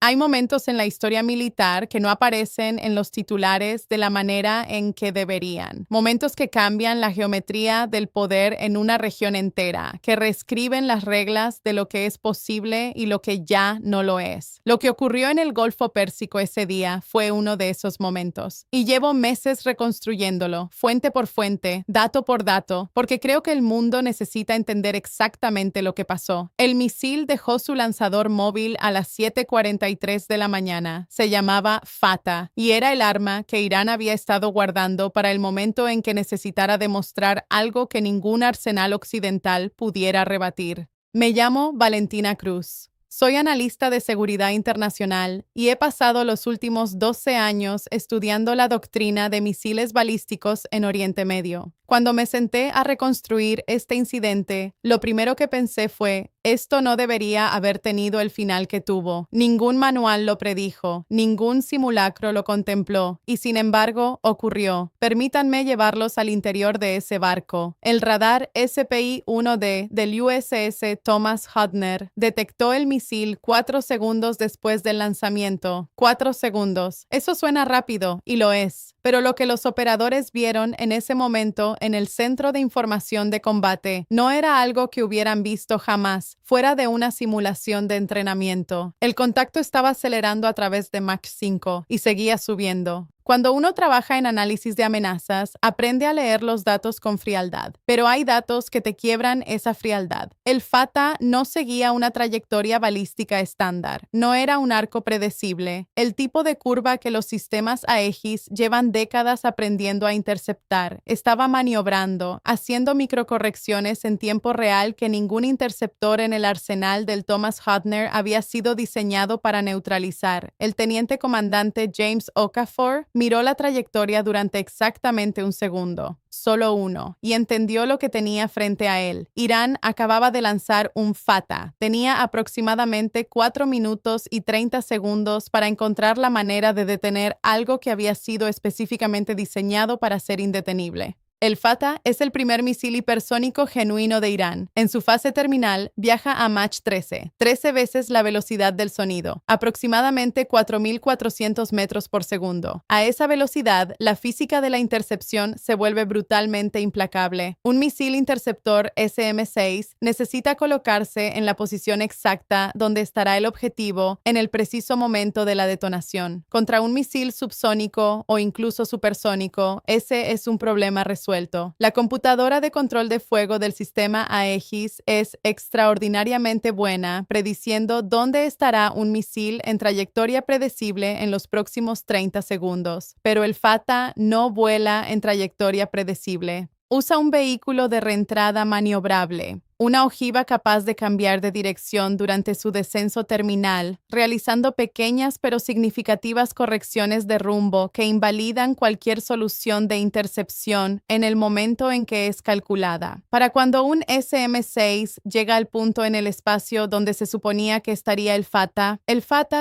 Hay momentos en la historia militar que no aparecen en los titulares de la manera en que deberían. Momentos que cambian la geometría del poder en una región entera, que reescriben las reglas de lo que es posible y lo que ya no lo es. Lo que ocurrió en el Golfo Pérsico ese día fue uno de esos momentos. Y llevo meses reconstruyéndolo, fuente por fuente, dato por dato, porque creo que el mundo necesita entender exactamente lo que pasó. El misil dejó su lanzador móvil a las 7:43 de la mañana. Se llamaba Fata y era el arma que Irán había estado guardando para el momento en que necesitara demostrar algo que ningún arsenal occidental pudiera rebatir. Me llamo Valentina Cruz. Soy analista de seguridad internacional y he pasado los últimos 12 años estudiando la doctrina de misiles balísticos en Oriente Medio. Cuando me senté a reconstruir este incidente, lo primero que pensé fue, esto no debería haber tenido el final que tuvo. Ningún manual lo predijo, ningún simulacro lo contempló, y sin embargo, ocurrió. Permítanme llevarlos al interior de ese barco. El radar SPI-1D del USS Thomas Hudner detectó el misil 4 segundos después del lanzamiento. 4 segundos. Eso suena rápido, y lo es. Pero lo que los operadores vieron en ese momento en el Centro de Información de Combate no era algo que hubieran visto jamás, fuera de una simulación de entrenamiento. El contacto estaba acelerando a través de Mach 5 y seguía subiendo. Cuando uno trabaja en análisis de amenazas, aprende a leer los datos con frialdad, pero hay datos que te quiebran esa frialdad. El Fata no seguía una trayectoria balística estándar, no era un arco predecible, el tipo de curva que los sistemas Aegis llevan décadas aprendiendo a interceptar. Estaba maniobrando, haciendo microcorrecciones en tiempo real que ningún interceptor en el arsenal del Thomas Hudner había sido diseñado para neutralizar. El teniente comandante James Okafor miró la trayectoria durante exactamente un segundo, solo uno, y entendió lo que tenía frente a él. Irán acababa de lanzar un Fata. Tenía aproximadamente 4 minutos y 30 segundos para encontrar la manera de detener algo que había sido específicamente diseñado para ser indetenible. El Fata es el primer misil hipersónico genuino de Irán. En su fase terminal, viaja a Mach 13 veces la velocidad del sonido, aproximadamente 4.400 metros por segundo. A esa velocidad, la física de la intercepción se vuelve brutalmente implacable. Un misil interceptor SM-6 necesita colocarse en la posición exacta donde estará el objetivo en el preciso momento de la detonación. Contra un misil subsónico o incluso supersónico, ese es un problema resuelto. La computadora de control de fuego del sistema Aegis es extraordinariamente buena, prediciendo dónde estará un misil en trayectoria predecible en los próximos 30 segundos. Pero el Fata no vuela en trayectoria predecible. Usa un vehículo de reentrada maniobrable, una ojiva capaz de cambiar de dirección durante su descenso terminal, realizando pequeñas pero significativas correcciones de rumbo que invalidan cualquier solución de intercepción en el momento en que es calculada. Para cuando un SM-6 llega al punto en el espacio donde se suponía que estaría el Fata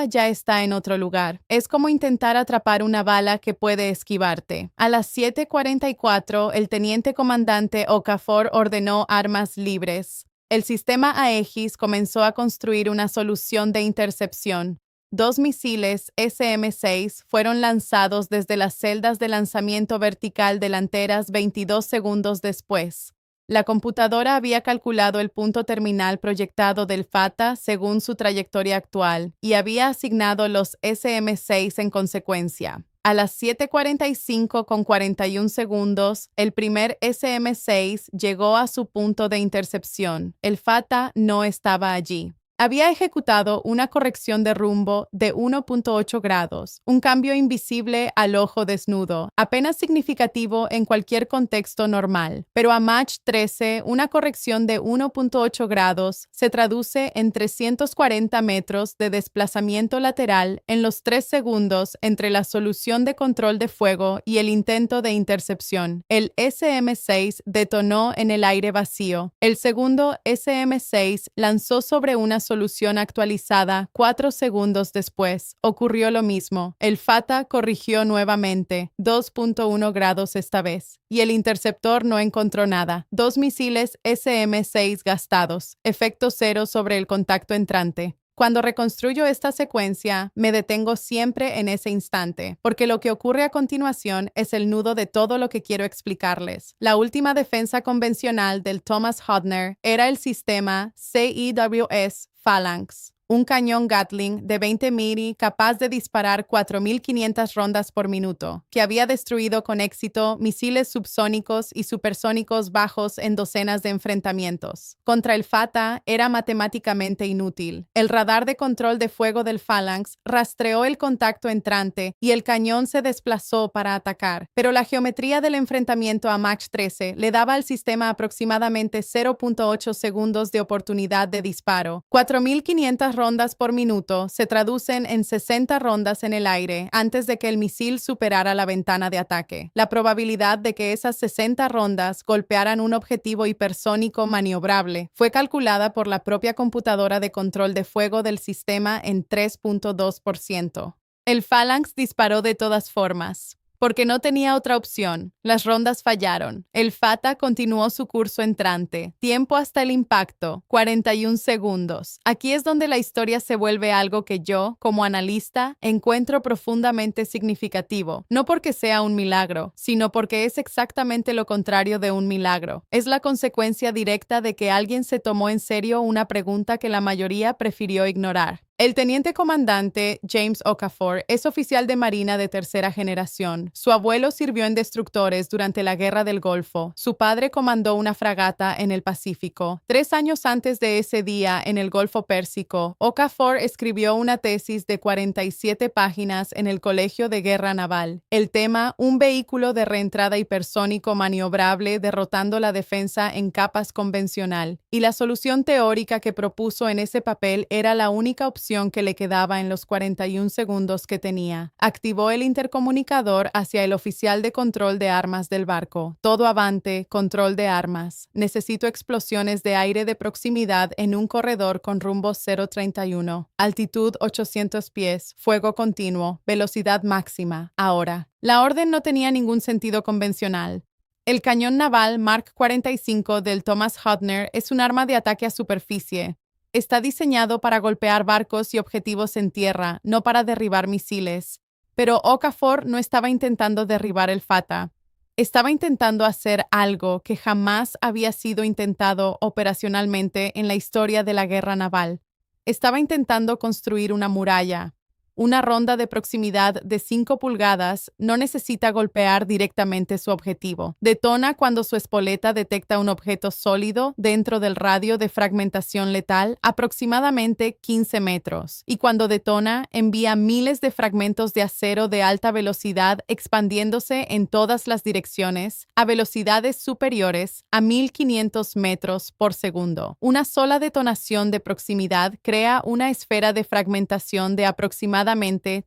ya está en otro lugar. Es como intentar atrapar una bala que puede esquivarte. A las 7:44, el teniente comandante Okafor ordenó armas libres. El sistema Aegis comenzó a construir una solución de intercepción. 2 misiles SM-6 fueron lanzados desde las celdas de lanzamiento vertical delanteras 22 segundos después. La computadora había calculado el punto terminal proyectado del Fata según su trayectoria actual y había asignado los SM-6 en consecuencia. A las 7:45 con 41 segundos, el primer SM-6 llegó a su punto de intercepción. El Fata no estaba allí. Había ejecutado una corrección de rumbo de 1.8 grados, un cambio invisible al ojo desnudo, apenas significativo en cualquier contexto normal. Pero a Mach 13, una corrección de 1.8 grados se traduce en 340 metros de desplazamiento lateral en los 3 segundos entre la solución de control de fuego y el intento de intercepción. El SM-6 detonó en el aire vacío. El segundo SM-6 lanzó sobre una solución actualizada 4 segundos después. Ocurrió lo mismo. El Fata corrigió nuevamente, 2.1 grados esta vez, y el interceptor no encontró nada. 2 misiles SM-6 gastados. Efecto cero sobre el contacto entrante. Cuando reconstruyo esta secuencia, me detengo siempre en ese instante, porque lo que ocurre a continuación es el nudo de todo lo que quiero explicarles. La última defensa convencional del Thomas Hodner era el sistema CEWS Phalanx, un cañón Gatling de 20 mili capaz de disparar 4.500 rondas por minuto, que había destruido con éxito misiles subsónicos y supersónicos bajos en docenas de enfrentamientos. Contra el Fatah era matemáticamente inútil. El radar de control de fuego del Phalanx rastreó el contacto entrante y el cañón se desplazó para atacar, pero la geometría del enfrentamiento a Mach 13 le daba al sistema aproximadamente 0.8 segundos de oportunidad de disparo. 4.500 rondas por minuto se traducen en 60 rondas en el aire antes de que el misil superara la ventana de ataque. La probabilidad de que esas 60 rondas golpearan un objetivo hipersónico maniobrable fue calculada por la propia computadora de control de fuego del sistema en 3.2%. El Phalanx disparó de todas formas, porque no tenía otra opción. Las rondas fallaron. El Fatah continuó su curso entrante. Tiempo hasta el impacto, 41 segundos. Aquí es donde la historia se vuelve algo que yo, como analista, encuentro profundamente significativo. No porque sea un milagro, sino porque es exactamente lo contrario de un milagro. Es la consecuencia directa de que alguien se tomó en serio una pregunta que la mayoría prefirió ignorar. El teniente comandante James Okafor es oficial de marina de tercera generación. Su abuelo sirvió en destructores durante la Guerra del Golfo. Su padre comandó una fragata en el Pacífico. 3 años antes de ese día, en el Golfo Pérsico, Okafor escribió una tesis de 47 páginas en el Colegio de Guerra Naval. El tema, un vehículo de reentrada hipersónico maniobrable derrotando la defensa en capas convencional. Y la solución teórica que propuso en ese papel era la única opción que le quedaba en los 41 segundos que tenía. Activó el intercomunicador hacia el oficial de control de armas del barco. Todo avante, control de armas. Necesito explosiones de aire de proximidad en un corredor con rumbo 031. Altitud 800 pies. Fuego continuo. Velocidad máxima. Ahora. La orden no tenía ningún sentido convencional. El cañón naval Mark 45 del Thomas Hodner es un arma de ataque a superficie. Está diseñado para golpear barcos y objetivos en tierra, no para derribar misiles. Pero Okafor no estaba intentando derribar el Fatah. Estaba intentando hacer algo que jamás había sido intentado operacionalmente en la historia de la guerra naval. Estaba intentando construir una muralla. Una ronda de proximidad de 5 pulgadas no necesita golpear directamente su objetivo. Detona cuando su espoleta detecta un objeto sólido dentro del radio de fragmentación letal, aproximadamente 15 metros. Y cuando detona, envía miles de fragmentos de acero de alta velocidad expandiéndose en todas las direcciones a velocidades superiores a 1.500 metros por segundo. Una sola detonación de proximidad crea una esfera de fragmentación de aproximadamente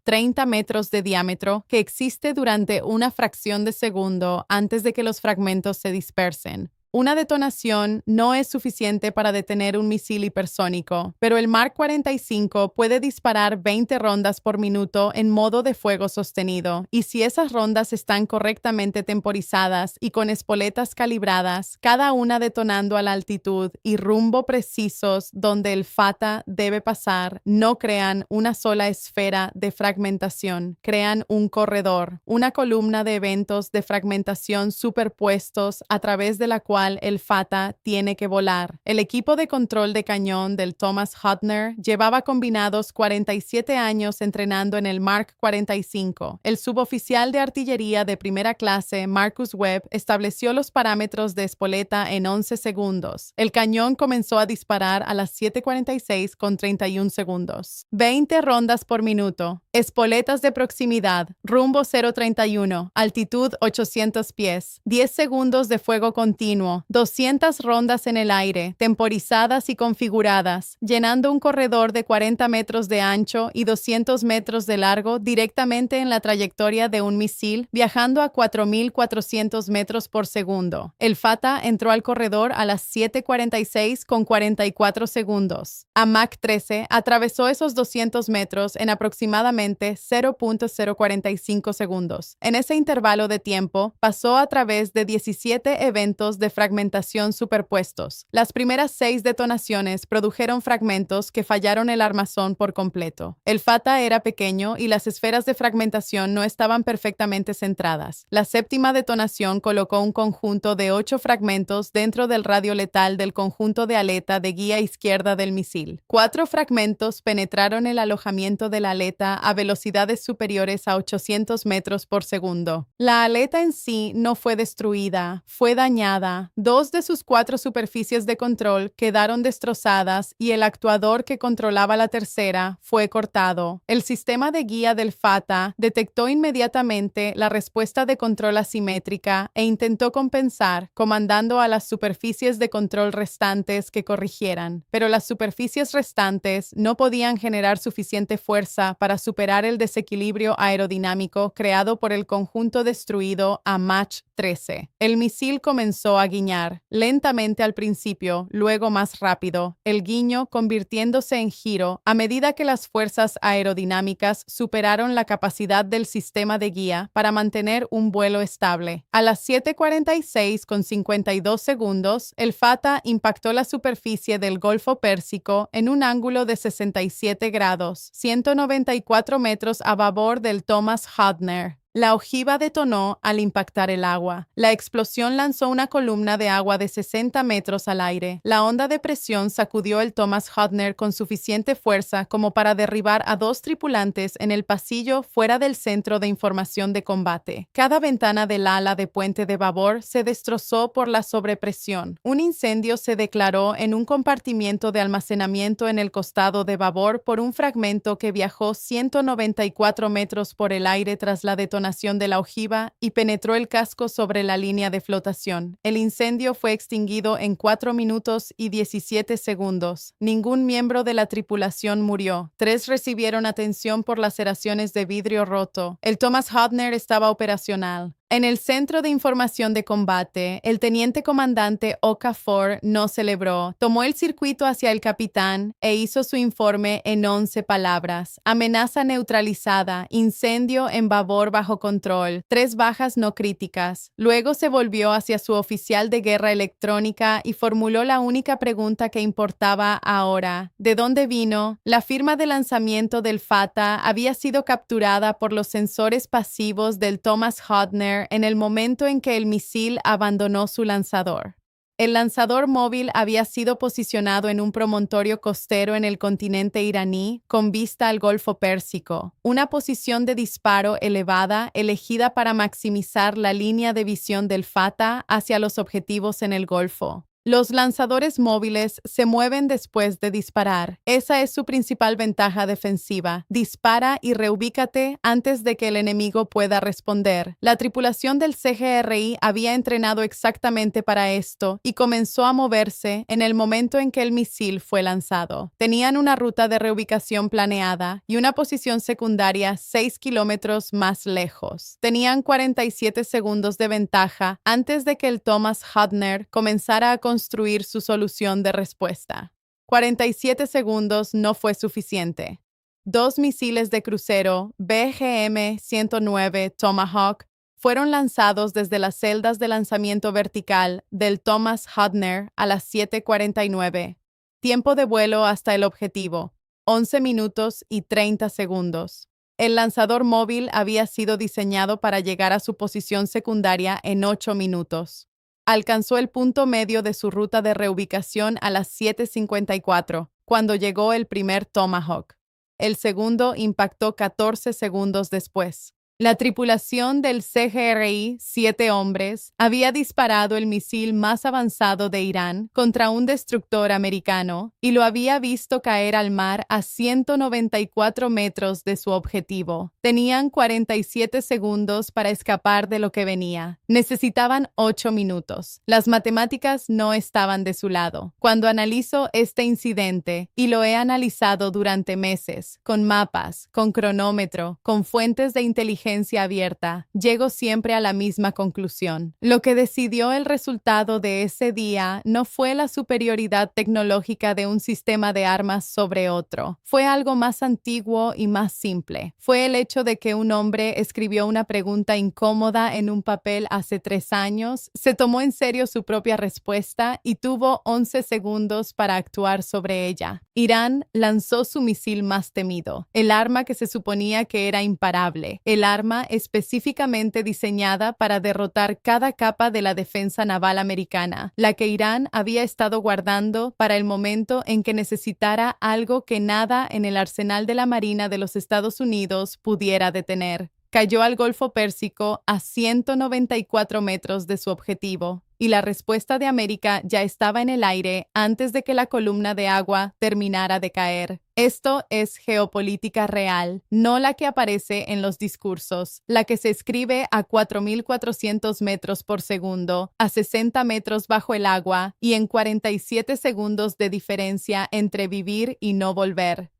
30 metros de diámetro que existe durante una fracción de segundo antes de que los fragmentos se dispersen. Una detonación no es suficiente para detener un misil hipersónico, pero el Mark 45 puede disparar 20 rondas por minuto en modo de fuego sostenido, y si esas rondas están correctamente temporizadas y con espoletas calibradas, cada una detonando a la altitud y rumbo precisos donde el Fatah debe pasar, no crean una sola esfera de fragmentación, crean un corredor, una columna de eventos de fragmentación superpuestos a través de la cual el Fatah tiene que volar. El equipo de control de cañón del Thomas Hodner llevaba combinados 47 años entrenando en el Mark 45. El suboficial de artillería de primera clase, Marcus Webb, estableció los parámetros de espoleta en 11 segundos. El cañón comenzó a disparar a las 7:46 con 31 segundos. 20 rondas por minuto. Espoletas de proximidad. Rumbo 031. Altitud 800 pies. 10 segundos de fuego continuo. 200 rondas en el aire, temporizadas y configuradas, llenando un corredor de 40 metros de ancho y 200 metros de largo directamente en la trayectoria de un misil, viajando a 4.400 metros por segundo. El Fatah entró al corredor a las 7:46 con 44 segundos. A Mach 13 atravesó esos 200 metros en aproximadamente 0.045 segundos. En ese intervalo de tiempo, pasó a través de 17 eventos de fragmentación superpuestos. Las primeras 6 detonaciones produjeron fragmentos que fallaron el armazón por completo. El FATA era pequeño y las esferas de fragmentación no estaban perfectamente centradas. La séptima detonación colocó un conjunto de 8 fragmentos dentro del radio letal del conjunto de aleta de guía izquierda del misil. 4 fragmentos penetraron el alojamiento de la aleta a velocidades superiores a 800 metros por segundo. La aleta en sí no fue destruida, fue dañada. 2 de sus 4 superficies de control quedaron destrozadas y el actuador que controlaba la tercera fue cortado. El sistema de guía del FATA detectó inmediatamente la respuesta de control asimétrica e intentó compensar, comandando a las superficies de control restantes que corrigieran. Pero las superficies restantes no podían generar suficiente fuerza para superar el desequilibrio aerodinámico creado por el conjunto destruido a Mach 13. El misil comenzó a guiñar, lentamente al principio, luego más rápido, el guiño convirtiéndose en giro a medida que las fuerzas aerodinámicas superaron la capacidad del sistema de guía para mantener un vuelo estable. A las 7:46:52, el FATA impactó la superficie del Golfo Pérsico en un ángulo de 67 grados, 194 metros a babor del Thomas Hodner. La ojiva detonó al impactar el agua. La explosión lanzó una columna de agua de 60 metros al aire. La onda de presión sacudió el Thomas Hodner con suficiente fuerza como para derribar a 2 tripulantes en el pasillo fuera del centro de información de combate. Cada ventana del ala de puente de babor se destrozó por la sobrepresión. Un incendio se declaró en un compartimiento de almacenamiento en el costado de babor por un fragmento que viajó 194 metros por el aire tras la detonación de la ojiva y penetró el casco sobre la línea de flotación. El incendio fue extinguido en 4 minutos y 17 segundos. Ningún miembro de la tripulación murió. 3 recibieron atención por laceraciones de vidrio roto. El Thomas Hodner estaba operacional. En el Centro de Información de Combate, el teniente comandante Okafor no celebró. Tomó el circuito hacia el capitán e hizo su informe en 11 palabras. Amenaza neutralizada, incendio en babor bajo control, 3 bajas no críticas. Luego se volvió hacia su oficial de guerra electrónica y formuló la única pregunta que importaba ahora. ¿De dónde vino? La firma de lanzamiento del FATA había sido capturada por los sensores pasivos del Thomas Hodner en el momento en que el misil abandonó su lanzador. El lanzador móvil había sido posicionado en un promontorio costero en el continente iraní con vista al Golfo Pérsico, una posición de disparo elevada elegida para maximizar la línea de visión del FATA hacia los objetivos en el Golfo. Los lanzadores móviles se mueven después de disparar. Esa es su principal ventaja defensiva. Dispara y reubícate antes de que el enemigo pueda responder. La tripulación del CGRI había entrenado exactamente para esto y comenzó a moverse en el momento en que el misil fue lanzado. Tenían una ruta de reubicación planeada y una posición secundaria 6 kilómetros más lejos. Tenían 47 segundos de ventaja antes de que el Thomas Hodner comenzara a construir su solución de respuesta. 47 segundos no fue suficiente. 2 misiles de crucero BGM-109 Tomahawk fueron lanzados desde las celdas de lanzamiento vertical del Thomas Hodner a las 7:49. Tiempo de vuelo hasta el objetivo, 11 minutos y 30 segundos. El lanzador móvil había sido diseñado para llegar a su posición secundaria en 8 minutos. Alcanzó el punto medio de su ruta de reubicación a las 7:54, cuando llegó el primer Tomahawk. El segundo impactó 14 segundos después. La tripulación del CGRI, 7 hombres, había disparado el misil más avanzado de Irán contra un destructor americano y lo había visto caer al mar a 194 metros de su objetivo. Tenían 47 segundos para escapar de lo que venía. Necesitaban 8 minutos. Las matemáticas no estaban de su lado. Cuando analizo este incidente, y lo he analizado durante meses, con mapas, con cronómetro, con fuentes de inteligencia inteligencia abierta, llego siempre a la misma conclusión. Lo que decidió el resultado de ese día no fue la superioridad tecnológica de un sistema de armas sobre otro. Fue algo más antiguo y más simple. Fue el hecho de que un hombre escribió una pregunta incómoda en un papel hace 3 años, se tomó en serio su propia respuesta y tuvo 11 segundos para actuar sobre ella. Irán lanzó su misil más temido, el arma que se suponía que era imparable, el arma específicamente diseñada para derrotar cada capa de la defensa naval americana, la que Irán había estado guardando para el momento en que necesitara algo que nada en el arsenal de la Marina de los Estados Unidos pudiera detener. Cayó al Golfo Pérsico a 194 metros de su objetivo, y la respuesta de América ya estaba en el aire antes de que la columna de agua terminara de caer. Esto es geopolítica real, no la que aparece en los discursos, la que se escribe a 4.400 metros por segundo, a 60 metros bajo el agua y en 47 segundos de diferencia entre vivir y no volver.